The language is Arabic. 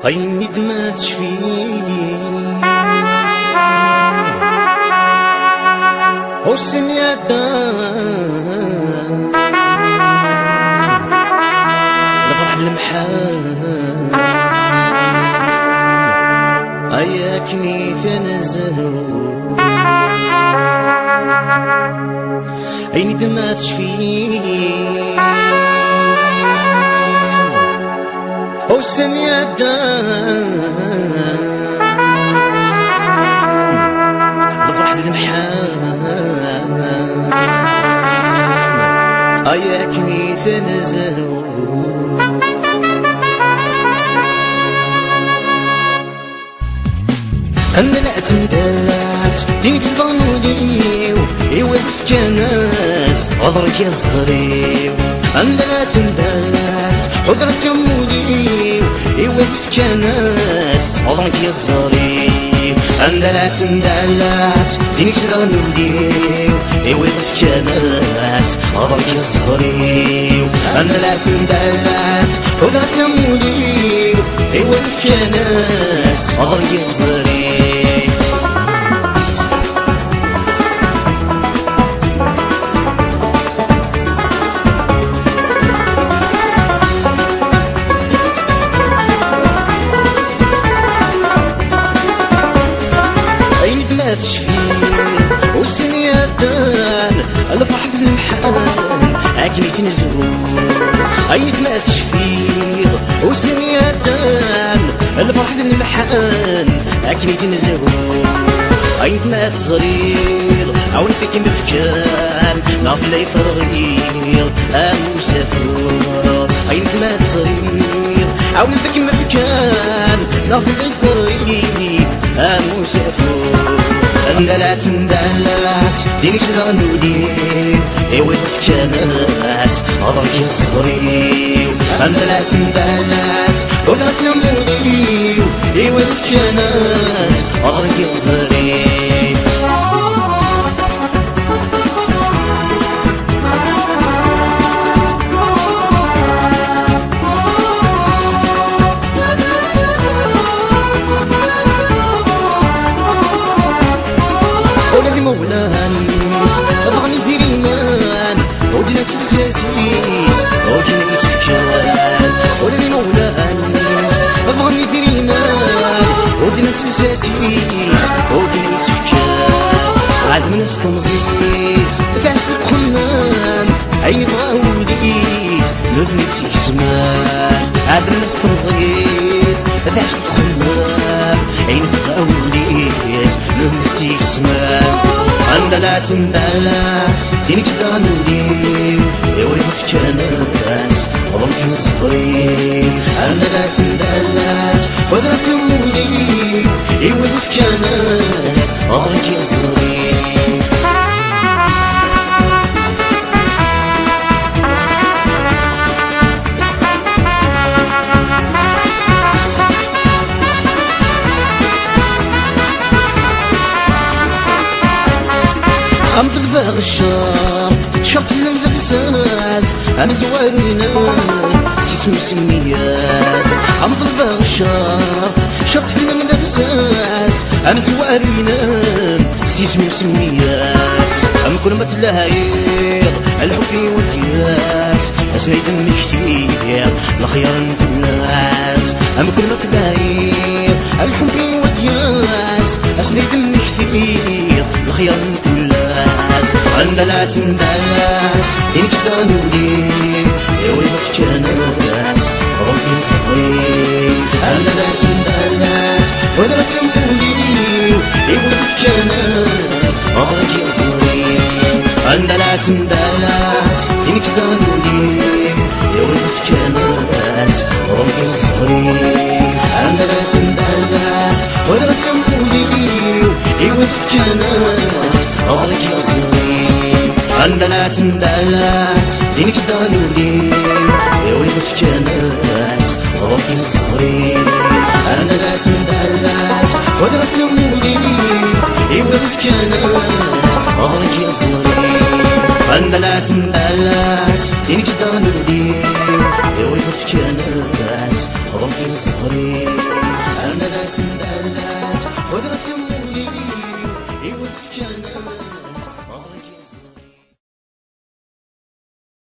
عيني دمعت تشفي حسن يا دار الفرح المحال اياكني تنزهو عيني دمعت تشفي حسن يا دار الفرح المحال اياكني تنزهو أنا لا تندلات دينك ظنوليو يوقف كناس عذرك يا صغريو أنا لا تندلات عذرك يا موليو يوقف كناس عذرك يا صغريو أنا لا تندلات دينك ظنوليو يوقف كناس عذرك يا صغريو أنا لا تندلات عذرك يا موليو يوقف كناس عذرك يا صغريو تشفي وسن يا دان الفرح في المحال عاكني تنزهو عينك ما تشفي وسن يا دان الفرح في المحال عاكني تنزهو عينك ما تصريض عونتك مفكان نعرف لا يفرغيض مسافر عينك ما تصريض عونتك مفكان نعرف لا يفرغيض مسافر أنا لا تندلات دينك ظنولي يوقف كناس عذرك يا صغريو أنا لا تندلات عذرك يا موليو يوقف كناس عذرك يا صغريو مولاها الناس أبغني في ريمان ودنا سلساسيس وكنا يتفكان ودني مولاها الناس أبغني في ريمان ودنا سلساسيس وكنا يتفكان عاد من استمزيز تعش الخمام عيني بغاوديز نذني تيسمان عاد من استمزيز تعش الخمام عيني بغاوديز نذني تيسمان أنا لا تندلات دينك ظنولي يوقف كناس عذرك يا صغريو أنا لا تندلات عذرك يا موليو يوقف كناس عذرك يا صغريو أم بالباغ شرط في المذبساس أم زوارينا سيسمو سمياس أم بالباغ شرط في المذبساس أم زوارينا سيسمو سمياس أم كل ما تلاهيض الحب والدياس أسنيد مكتير الخيار انت الناس أم كل ما تلاهيض الحب والدياس أسنيد مكتير الخيار انت أنا لا تندلات دينك ظنولي يوقف كناس عذرك يا صغريو أنا لا تندلات عذرك يا موليو يوقف كناس عذرك يا صغريو أنا لا تندلات دينك ظنولي يوقف كناس عذرك يا صغريو أنا لا تندلات عذرك يا موليو يوقف كناس عذرك يا صغير أنا لا تندلات دينك ظنولي يوقف كناس عذرك يا صغير أنا لا تندلات عذرك يا موليو يوقف كناس عذرك يا صغير أنا لا تندلات دينك ظنولي